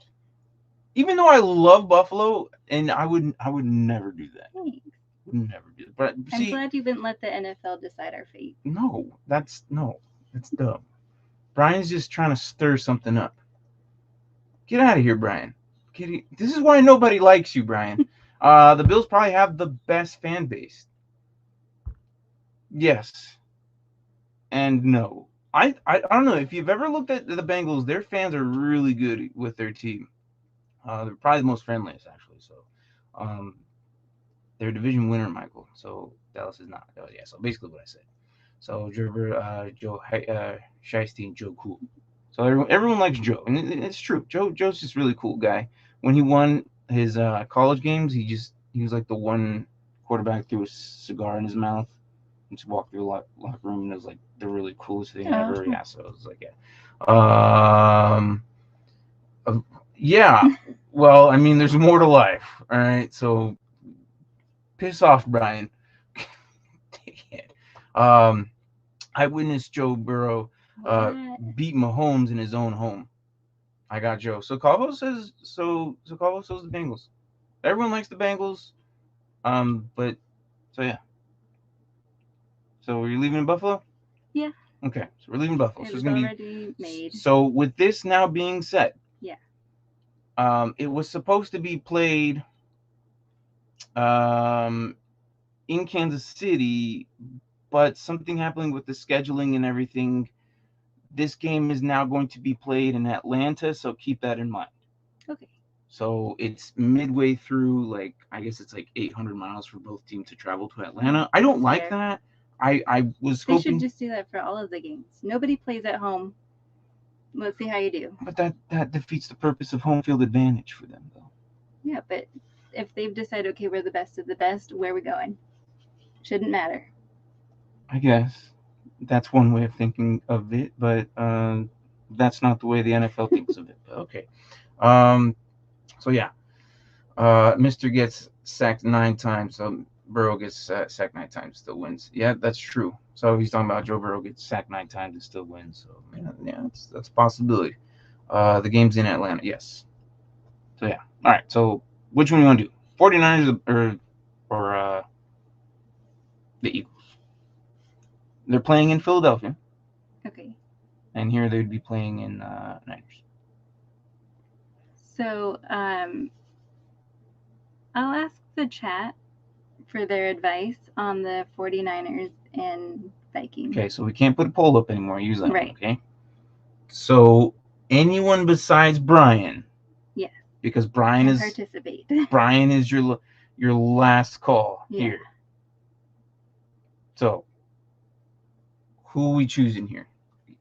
Even though I love Buffalo, and I would never do that. Thanks. Never do. But I'm glad you didn't let the NFL decide our fate. No, that's dumb. Brian's just trying to stir something up. Get out of here, Brian. This is why nobody likes you, Brian. The Bills probably have the best fan base. Yes. And no. I don't know if you've ever looked at the Bengals. Their fans are really good with their team. They're probably the most friendliest, actually. So, they're division winner, Michael. So Dallas is not. Oh, yeah. So basically, what I said. So Gerber, Joe Shiesty, and Joe Cool. So everyone likes Joe, and it's true. Joe's just a really cool guy. When he won his college games, he was like the one quarterback threw a cigar in his mouth and just walked through the locker room, and it was like the really coolest thing ever. Yeah. So it was like yeah. Well, I mean, there's more to life. All right. So piss off, Brian. I witnessed Joe Burrow beat Mahomes in his own home. I got Joe. So Calvo says the Bengals. Everyone likes the Bengals. But so yeah. So are you leaving in Buffalo? Yeah. Okay. So we're leaving Buffalo. It so was already made. So with this now being set. Yeah. It was supposed to be played in Kansas City, but something happening with the scheduling and everything. This game is now going to be played in Atlanta, so keep that in mind. Okay. So it's midway through, like, I guess it's like 800 miles for both teams to travel to Atlanta. I don't like that. I was hoping. They should just do that for all of the games. Nobody plays at home. Let's see how you do. But that defeats the purpose of home field advantage for them, though. Yeah, but if they've decided, okay, we're the best of the best, where are we going? Shouldn't matter. I guess that's one way of thinking of it, but that's not the way the NFL thinks of it. But okay. So yeah, Mr. gets sacked 9 times. So Burrow gets sacked 9 times, still wins. Yeah, that's true. So he's talking about Joe Burrow gets sacked 9 times and still wins. So yeah, that's a possibility. The game's in Atlanta, yes. So yeah. All right. So which one do you want to do? 49ers or the Eagles? They're playing in Philadelphia. Okay. And here they'd be playing in Niners. So I'll ask the chat for their advice on the 49ers and Vikings. Okay, so we can't put a poll up anymore. Use that right. one, okay? So anyone besides Brian? Yes. Because Brian is participate. Brian is your last call here. So who are we choosing here?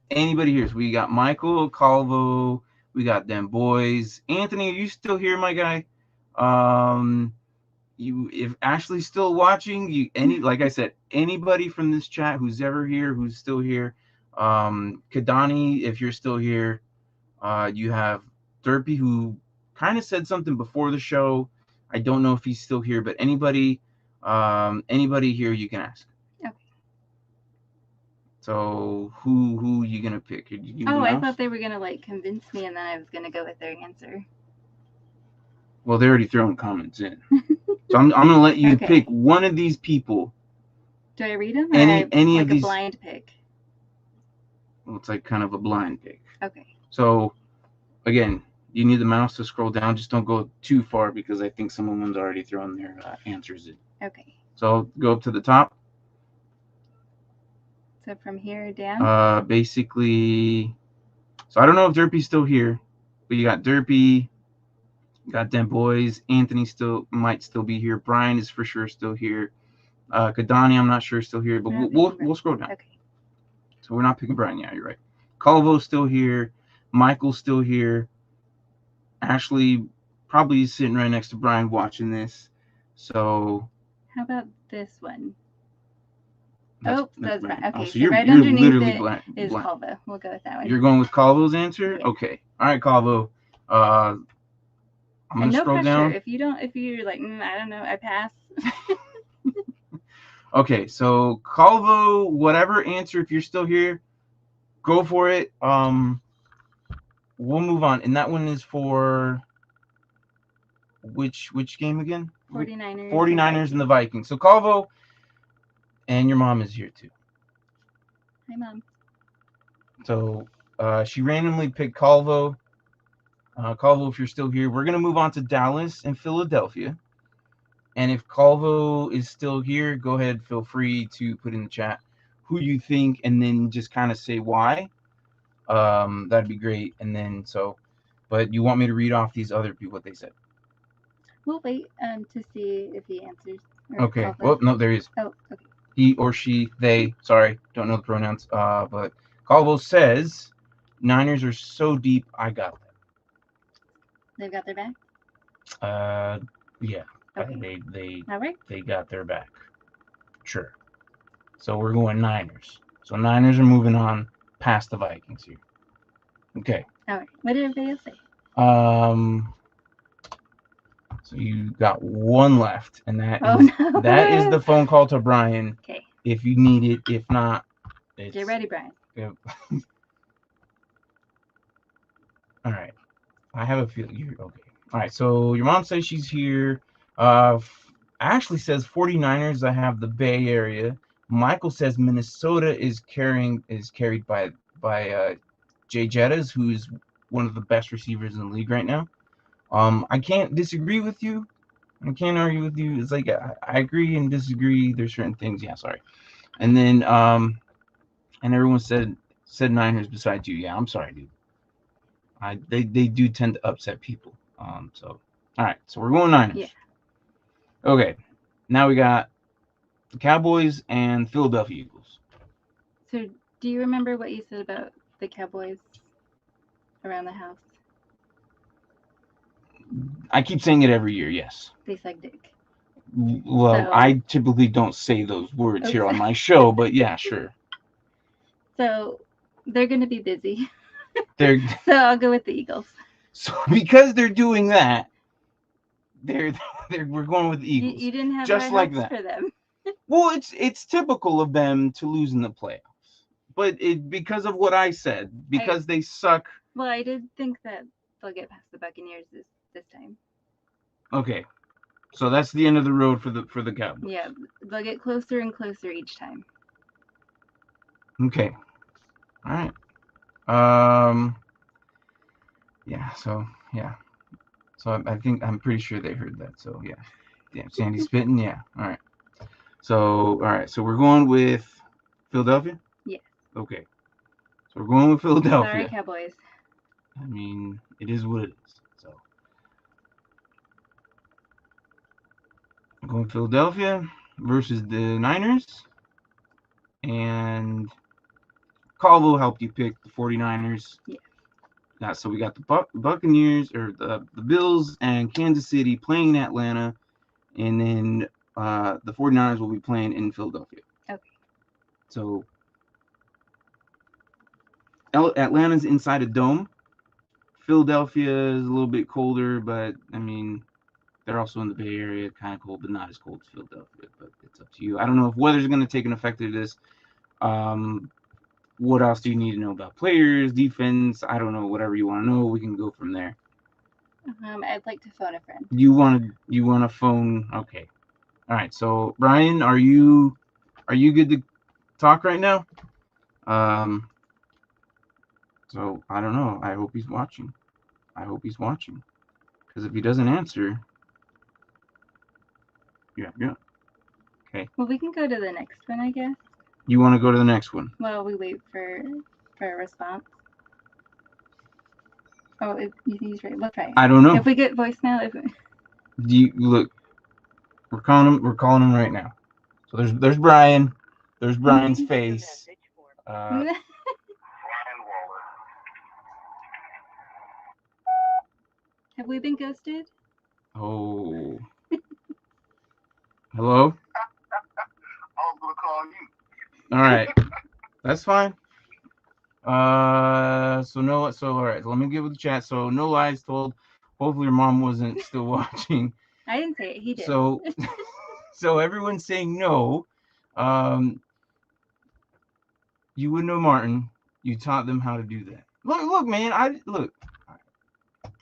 Anybody here? So we got Michael, Calvo, we got them boys. Anthony, are you still here, my guy? If Ashley's still watching, like I said, anybody from this chat who's ever here, who's still here, Kadani, if you're still here, you have Derpy, who kind of said something before the show. I don't know if he's still here, but anybody here you can ask. Okay. So who you gonna pick? You Oh, I mouse? thought they were gonna like convince me, and then I was gonna go with their answer. Well, they're already throwing comments in, so I'm gonna let you Okay. pick one of these people. Do I read them or Any like of a these? blind pick? Well, it's like kind of a blind pick. Okay. So again, you need the mouse to scroll down. Just don't go too far because I think someone's already thrown their answers in. Okay. So go up to the top. So from here down. Basically, so I don't know if Derpy's still here, but you got Derpy, you got Den Boys, Anthony still might still be here. Brian is for sure still here. Kadani, I'm not sure is still here, but we'll scroll down. Okay. So we're not picking Brian. Yeah, you're right. Calvo's still here. Michael's still here. Ashley probably is sitting right next to Brian watching this. So how about this one? That's Brian. Okay, oh, so so you're right you're underneath literally it is Calvo. We'll go with that one. You're going with Calvo's answer? Yeah. Okay. All right, Calvo. I'm gonna no scroll pressure. down. If you're like, I don't know, I pass. Okay, so Calvo, whatever answer, if you're still here, go for it. We'll move on, and that one is for which game again? 49ers. 49ers and the Vikings. So Calvo, and your mom is here too. Hi, Mom. So she randomly picked Calvo. Calvo, if you're still here, we're gonna move on to Dallas and Philadelphia. And if Calvo is still here, go ahead, feel free to put in the chat who you think, and then just kind of say why. That'd be great. And then but you want me to read off these other people what they said? We'll wait to see if he answers. Okay. Calvo. Well, no, there he is. Oh, okay. He or she, they. Sorry, don't know the pronouns. But Calvo says, Niners are so deep, I got them. They've got their back. Yeah. Okay. They got their back. Sure. So we're going Niners. So Niners are moving on past the Vikings here. Okay. All right. What did everybody else say? So you got one left, and that is the phone call to Brian. Okay. If you need it, if not, get ready, Brian. Yeah. All right. I have a feeling you're okay. All right. So your mom says she's here. Ashley says 49ers. I have the Bay Area. Michael says Minnesota is carried by Jay Jettas, who's one of the best receivers in the league right now. I can't disagree with you. I can't argue with you. It's like I agree and disagree. There's certain things. Yeah, sorry. And then and everyone said Niners besides you. Yeah, I'm sorry, dude. They do tend to upset people. So all right. So we're going Niners. Yeah. Okay. Now we got the Cowboys and Philadelphia Eagles. So do you remember what you said about the Cowboys around the house? I keep saying it every year, yes. They suck dick. Well, I typically don't say those words here on my show, but yeah, sure. So they're going to be busy. So I'll go with the Eagles. So because they're doing that, we're going with the Eagles. You didn't have just like that for them. Well, it's typical of them to lose in the playoffs, but because of what I said, because they suck. Well, I did think that they'll get past the Buccaneers this time. Okay, so that's the end of the road for the Cowboys. Yeah, they'll get closer and closer each time. Okay, all right. Yeah. So I'm pretty sure they heard that. So yeah. Damn, Sandy spitting. Yeah. All right. So we're going with Philadelphia. Yeah. Okay. So we're going with Philadelphia. Sorry, Cowboys. I mean, it is what it is. So I'm going Philadelphia versus the Niners, and Calvo helped you pick the 49ers. Yeah. So we got the Buccaneers or the Bills and Kansas City playing in Atlanta, and then the 49ers will be playing in Philadelphia. Okay. So Atlanta's inside a dome. Philadelphia is a little bit colder, but I mean, they're also in the Bay Area, kind of cold, but not as cold as Philadelphia. But it's up to you. I don't know if weather's going to take an effect of this. what else do you need to know about players, defense? I don't know, whatever you want to know. We can go from there. I'd like to phone a friend. You want to phone? Okay. All right. So Brian, are you good to talk right now? Um. So I don't know. I hope he's watching. I hope he's watching. Because if he doesn't answer, yeah. Okay. Well, we can go to the next one, I guess. You want to go to the next one? Well, we wait for a response. Oh, you think he's right? We'll try it. I don't know. If we get voicemail, Do you look? We're calling him. We're calling him right now. So there's Brian. There's Brian's face. have we been ghosted? Oh. Hello. I was gonna call you. All right. That's fine. So all right. Let me get with the chat. So no lies told. Hopefully your mom wasn't still watching. I didn't say it. He did. So so everyone's saying no. You would know Martin. You taught them how to do that. Look, man. Look.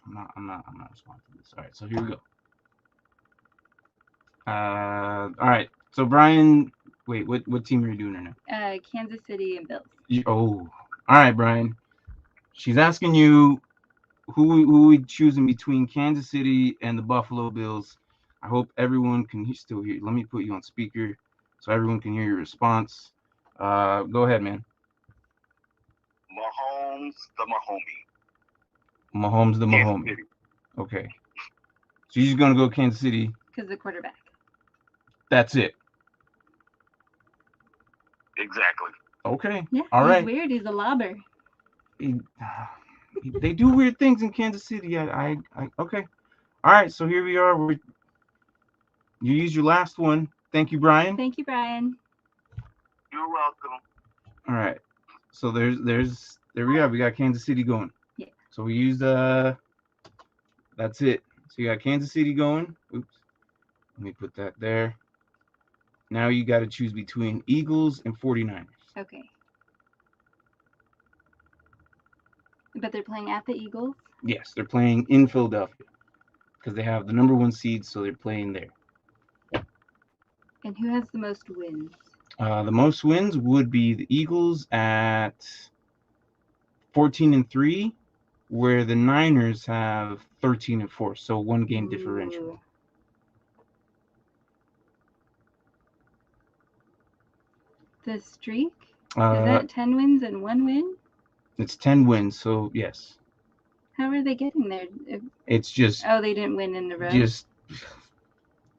I'm not responding to this. All right. So here we go. All right. So Brian, wait. What team are you doing right now? Kansas City and Bills. All right, Brian. She's asking you who we choosing between Kansas City and the Buffalo Bills. I hope everyone can still hear. Let me put you on speaker so everyone can hear your response. Go ahead, man. Mahomes, the Mahomie. Mahomes the Kansas Mahomes. City. Okay. So you're just gonna go Kansas City. Because the quarterback. That's it. Exactly. Okay. Yeah. All he's right. weird. He's a lobber. They do weird things in Kansas City. I okay. All right. So here we are. You used your last one. Thank you, Brian. Thank you, Brian. You're welcome. All right. So there we are. We got Kansas City going. Yeah. So we used that's it. So you got Kansas City going. Oops. Let me put that there. Now you got to choose between Eagles and 49ers. Okay. But they're playing at the Eagles? Yes, they're playing in Philadelphia because they have the number 1 seed, so they're playing there. And who has the most wins? The most wins would be the Eagles at 14-3, where the Niners have 13-4, so 1 game differential. The streak? Is that 10 wins and 1 win? It's 10 wins, so yes. How are they getting there? It's just. Oh, they didn't win in a row. Just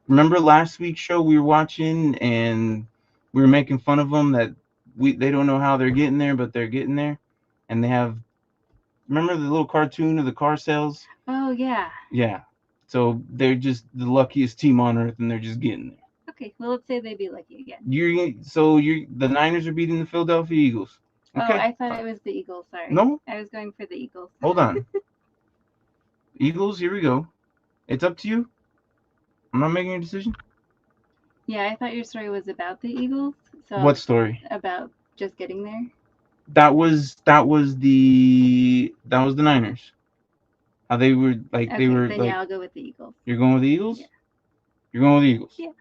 remember last week's show we were watching and we were making fun of them that they don't know how they're getting there, but they're getting there, and they have. Remember the little cartoon of the car sales? Oh yeah. Yeah. So they're just the luckiest team on earth, and they're just getting there. Okay, well let's say they'd be lucky again. The Niners are beating the Philadelphia Eagles. Okay. Oh, I thought it was the Eagles. Sorry. No. I was going for the Eagles. Hold on. Eagles. Here we go. It's up to you. I'm not making a decision. Yeah, I thought your story was about the Eagles. So What story? About just getting there. That was the Niners. How they were like Okay, they were then like. yeah, I'll go with the Eagles. You're going with the Eagles? Yeah. You're going with the Eagles? Yeah.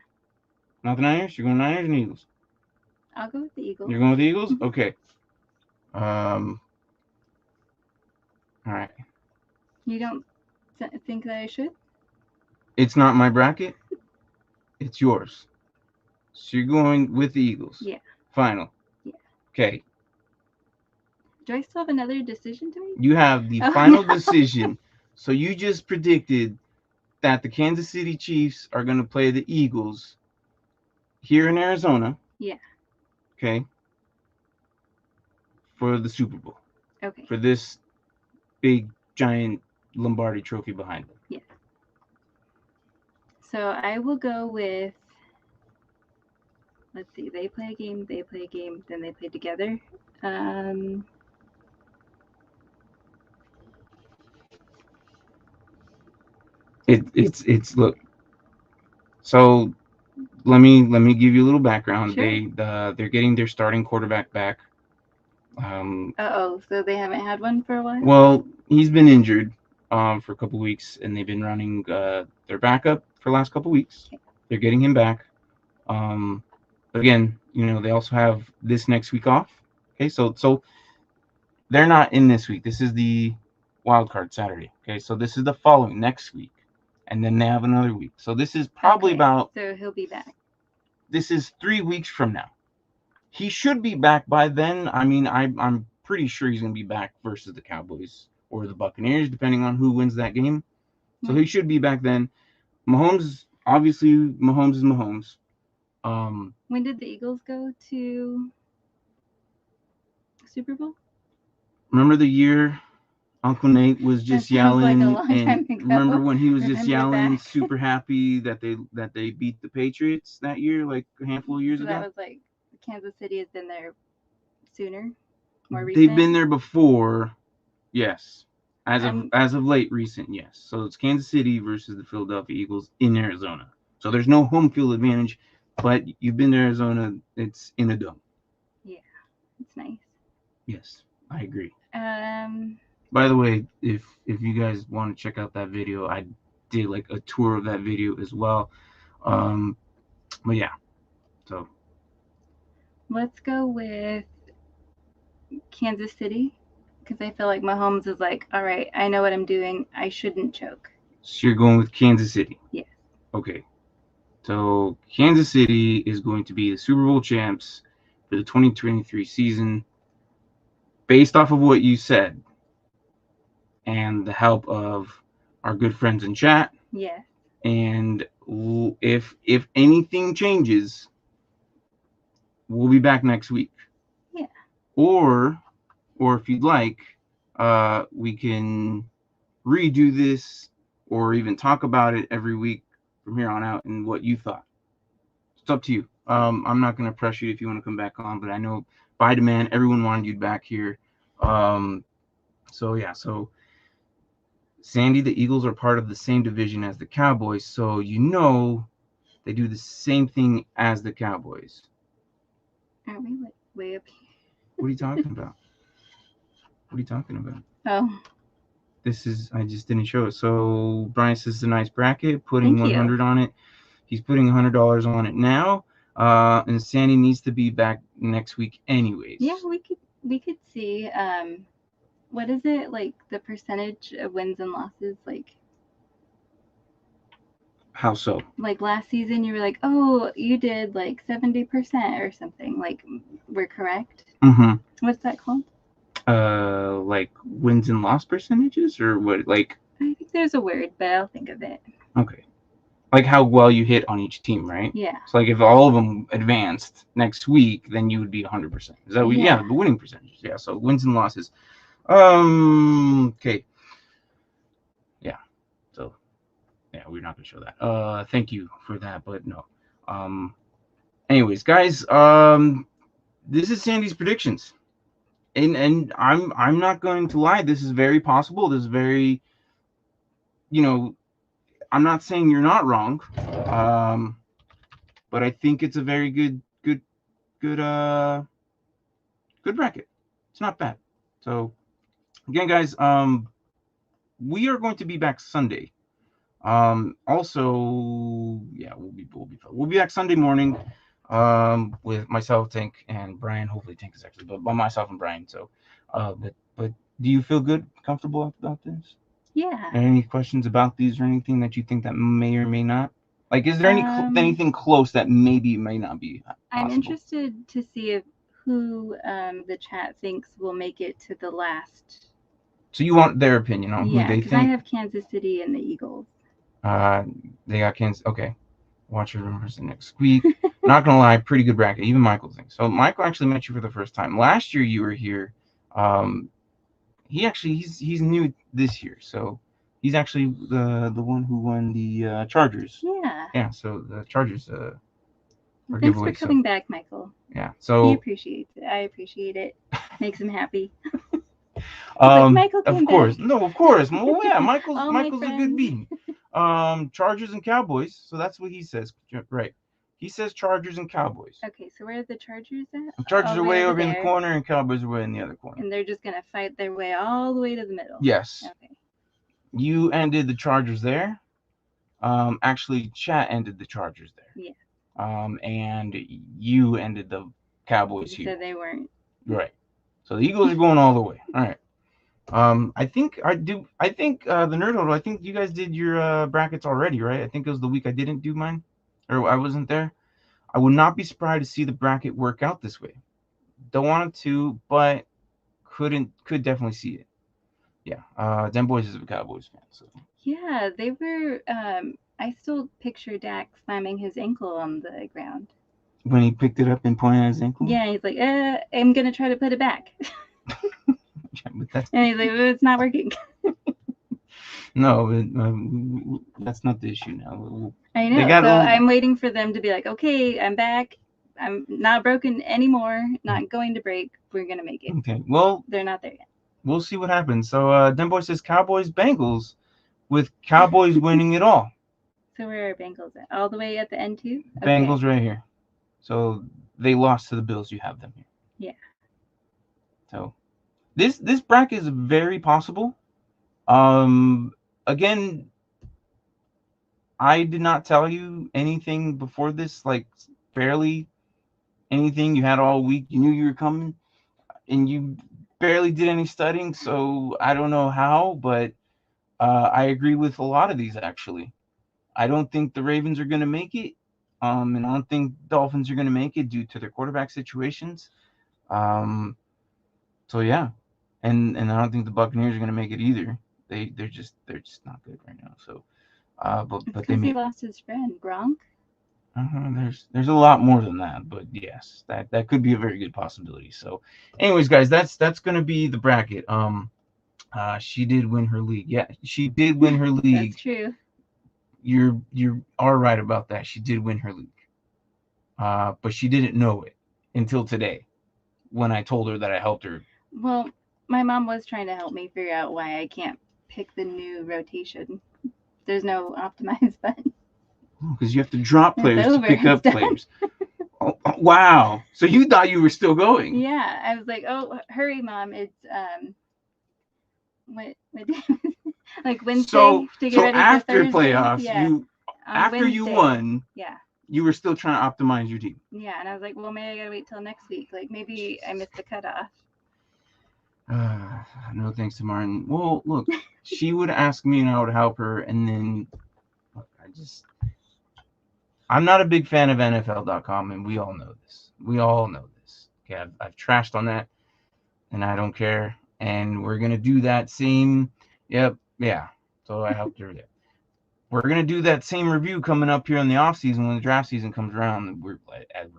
Not the Niners? You're going Niners and Eagles? I'll go with the Eagles. You're going with the Eagles? Okay. All right. You don't think that I should? It's not my bracket. It's yours. So you're going with the Eagles? Yeah. Final? Yeah. Okay. Do I still have another decision to make? You have the final decision. So you just predicted that the Kansas City Chiefs are going to play the Eagles here in Arizona. Yeah. Okay. For the Super Bowl. Okay. For this big, giant Lombardi trophy behind them. Yeah. So I will go with, let's see, they play a game, then they play together. It's look. So let me give you a little background. Sure. They're getting their starting quarterback back. So they haven't had one for a while? Well, he's been injured for a couple weeks, and they've been running their backup for the last couple weeks. They're getting him back. But again, they also have this next week off. Okay, so they're not in this week. This is the wild card Saturday. Okay, so this is the following next week, and then they have another week. So this is probably about. So he'll be back. This is 3 weeks from now. He should be back by then. I mean, I'm pretty sure he's going to be back versus the Cowboys or the Buccaneers, depending on who wins that game. So he should be back then. Mahomes, obviously, Mahomes is Mahomes. When did the Eagles go to Super Bowl? Remember the year Uncle Nate was just yelling, like a long time ago. Remember when he was just Remember yelling, back. super happy that they beat the Patriots that year, like a handful of years ago? That was like Kansas City has been there sooner, more recent. They've been there before, yes. As of late, recent, yes. So it's Kansas City versus the Philadelphia Eagles in Arizona. So there's no home field advantage, but you've been to Arizona. It's in a dome. Yeah, it's nice. Yes, I agree. By the way, if you guys want to check out that video, I did like a tour of that video as well. But yeah, so let's go with Kansas City, because I feel like Mahomes is like, all right, I know what I'm doing. I shouldn't choke. So you're going with Kansas City? Yes. Okay. So Kansas City is going to be the Super Bowl champs for the 2023 season, based off of what you said and the help of our good friends in chat. Yes. And if anything changes, we'll be back next week. Yeah. Or if you'd like, we can redo this or even talk about it every week from here on out and what you thought. It's up to you. I'm not going to pressure you if you want to come back on, but I know by demand, everyone wanted you back here. So Sandy, the Eagles are part of the same division as the Cowboys, so they do the same thing as the Cowboys. Aren't we like way up here? What are you talking about? What are you talking about? Oh. I just didn't show it. So Brian says it's a nice bracket, putting 100 on it. He's putting $100 on it now. And Sandy needs to be back next week anyways. Yeah, we could see what is it, like the percentage of wins and losses, like how so? Like last season you were like, oh, you did like 70% or something, like we're correct. What's that called? Like wins and loss percentages, or what? Like, I think there's a word, but I'll think of it. Okay. Like how well you hit on each team, right? Yeah. So like if all of them advanced next week, then you would be 100%. Is that what? Yeah, the winning percentages. Yeah. So wins and losses. Okay. Yeah. So yeah, we're not gonna show that. Thank you for that, but no. Anyways, guys, this is Sandy's predictions. And I'm not going to lie, this is very possible. This is very, I'm not saying you're not wrong, but I think it's a very good bracket. It's not bad. So again, guys, we are going to be back Sunday. Also, yeah, we'll be back Sunday morning, with myself, Tank, and Brian. Hopefully Tank is actually, but by myself and Brian. So, but do you feel good, comfortable about this? Yeah. Any questions about these or anything that you think that may or may not? Like, is there anything close that maybe may not be possible? I'm interested to see who the chat thinks will make it to the last. So you want their opinion on who they think? Yeah, because I have Kansas City and the Eagles. They got Kansas. Okay. Watch your numbers next week. Not gonna lie, pretty good bracket. Even Michael thinks. So Michael actually met you for the first time. Last year you were here. He's new this year, so he's actually the one who won the Chargers. Yeah. Yeah. So the Chargers Thanks for coming back, Michael. Yeah. So he appreciates it. I appreciate it. Makes him happy. Michael came of course. back. No, of course. Well, yeah, Michael's a good bean. Chargers and Cowboys. So that's what he says, right? He says Chargers and Cowboys. Okay, so where are the Chargers at? The Chargers All are the way over in the there. corner, and Cowboys are way in the other corner. And they're just gonna fight their way all the way to the middle. Yes. Okay. You ended the Chargers there. Actually, Chat ended the Chargers there. Yeah. And you ended the Cowboys You here. said they weren't. Right. So the Eagles are going all the way. All right. I think the Nerd Huddle. I think you guys did your brackets already, right? I think it was the week I didn't do mine, or I wasn't there. I would not be surprised to see the bracket work out this way. Don't want it to, but could definitely see it. Yeah. Den Boys is a Cowboys fan, so. Yeah, they were. I still picture Dak slamming his ankle on the ground. When he picked it up and pointed at his ankle. Yeah, he's like, I'm gonna try to put it back. Yeah, but that's And he's like, it's not working. no, that's not the issue now. I know. So I'm waiting for them to be like, okay, I'm back. I'm not broken anymore. Not going to break. We're gonna make it. Okay. Well, They're not there yet. we'll see what happens. So Den Boy says Cowboys Bengals, with Cowboys winning it all. So where are Bengals at? All the way at the end too? Okay. Bengals right here. So they lost to the Bills. You have them here. Yeah. So this bracket is very possible. Again, I did not tell you anything before this, like barely anything. You had all week. You knew you were coming, and you barely did any studying. So I don't know how, but I agree with a lot of these actually. I don't think the Ravens are going to make it. And I don't think Dolphins are going to make it due to their quarterback situations. So yeah, and I don't think the Buccaneers are going to make it either. They're just not good right now. So, but he lost his friend Gronk. There's a lot more than that, but yes, that could be a very good possibility. So, anyways, guys, that's going to be the bracket. She did win her league. Yeah, she did win her league. That's true. You are right about that. She did win her league. But she didn't know it until today when I told her that I helped her. Well, my mom was trying to help me figure out why I can't pick the new rotation. There's no optimize button. Because you have to drop players to pick up players. Oh, wow. So you thought you were still going. Yeah. I was like, oh, hurry, Mom. It's what like Wednesday to get ready after for Thursday. Playoffs, yeah. After Wednesday, you won, yeah, you were still trying to optimize your team. Yeah, and I was like, well, maybe I gotta wait till next week. Like maybe I missed the cutoff. No thanks to Martin. Well, look, she would ask me and I would help her, and then look, I'm not a big fan of NFL.com, and we all know this. Okay, I've trashed on that, and I don't care. And we're gonna do that same. Yep, yeah. So I helped her there. We're gonna do that same review coming up here in the off season when the draft season comes around. We're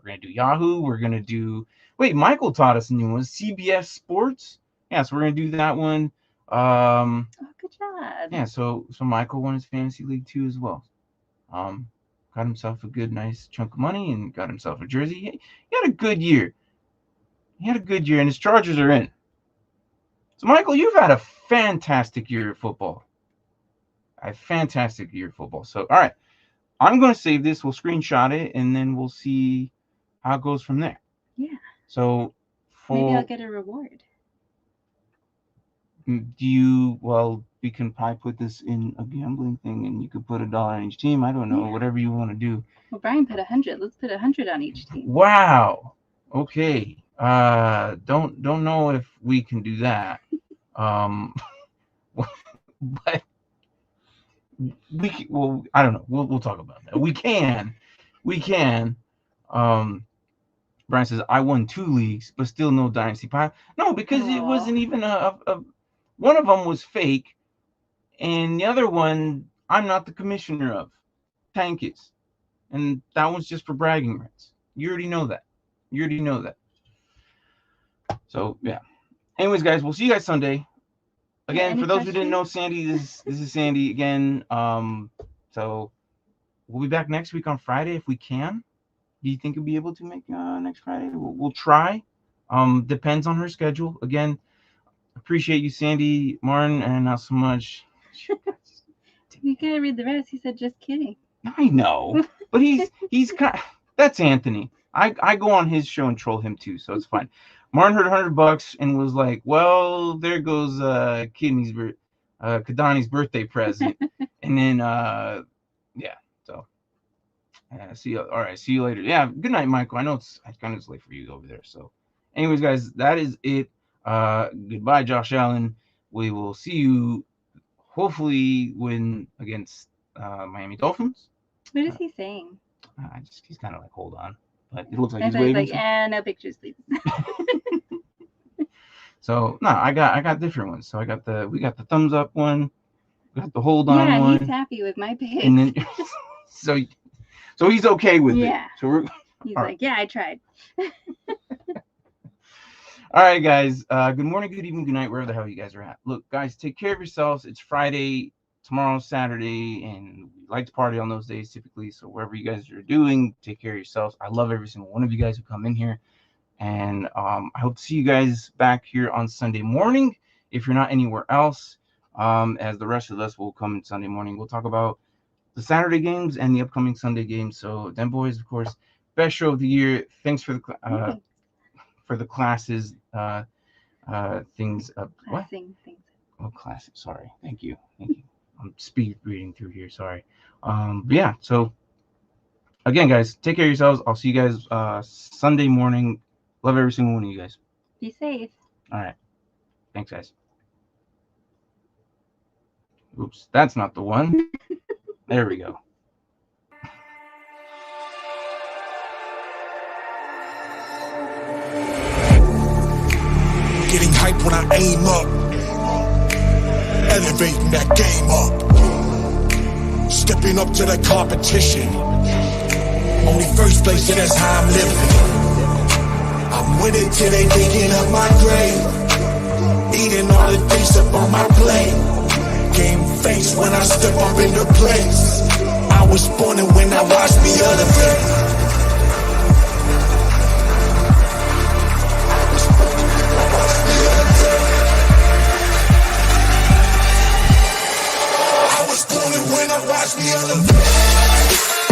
gonna do Yahoo. We're gonna do. Wait, Michael taught us a new one. CBS Sports. Yeah, so we're gonna do that one. Oh, good job. Yeah, so Michael won his fantasy league too as well. Got himself a good, nice chunk of money and got himself a jersey. He had a good year. And his Chargers are in. So, Michael, you've had a fantastic year of football. So, all right. I'm going to save this. We'll screenshot it, and then we'll see how it goes from there. Yeah. So, maybe I'll get a reward. We can probably put this in a gambling thing, and you could put $1 on each team. I don't know, whatever you want to do. Well, Brian put 100. Let's put 100 on each team. Wow. Okay. Don't know if we can do that. But I don't know. We'll talk about that. We can. Brian says I won 2 leagues, but still no dynasty pie. No, because it wasn't even a one of them was fake, and the other one I'm not the commissioner of. Tank is, and that one's just for bragging rights. You already know that. So yeah. Anyways, guys, we'll see you guys Sunday. Again, for those who didn't know, Sandy, this is Sandy again. So we'll be back next week on Friday if we can. Do you think we'll be able to make next Friday? We'll try. Depends on her schedule. Again, appreciate you, Sandy, Martin, and not so much. You gotta read the rest. He said, "Just kidding." I know, but he's kind. That's Anthony. I go on his show and troll him too, so it's fine. Martin heard $100 and was like, "Well, there goes Kadani's birthday present," and then yeah. So see you. All right, see you later. Yeah, good night, Michael. I know it's kind of late for you over there. So, anyways, guys, that is it. Goodbye, Josh Allen. We will see you. Hopefully, win against Miami Dolphins. What is he saying? He's kind of like, hold on. But it looks like I he's thought he was waving. like, no pictures, please. So no, I got different ones. So we got the thumbs up one, we got the hold on Yeah, one. he's happy with my pick. And then so he's okay with it. So he's all like, right. yeah, I tried. All right, guys. Good morning, good evening, good night, wherever the hell you guys are at. Look, guys, take care of yourselves. It's Friday, tomorrow's Saturday, and we like to party on those days typically. So wherever you guys are doing, take care of yourselves. I love every single one of you guys who come in here. And I hope to see you guys back here on Sunday morning. If you're not anywhere else, as the rest of us will come Sunday morning, we'll talk about the Saturday games and the upcoming Sunday games. So, then, boys, of course, best show of the year. Thanks for the classes things. What? Things. Oh, classes. Sorry. Thank you. I'm speed reading through here. Sorry. But yeah. So, again, guys, take care of yourselves. I'll see you guys Sunday morning. Love every single one of you guys. Be safe. All right. Thanks, guys. Oops, that's not the one. There we go. Getting hype when I aim up. Elevating that game up. Stepping up to the competition. Only first place, and that's how I'm living. I'm winning till they digging up my grave. Eating all the things up on my plate. Game face when I step up into place. I was born and when I watched me elevate. I was born and when I watched me elevate.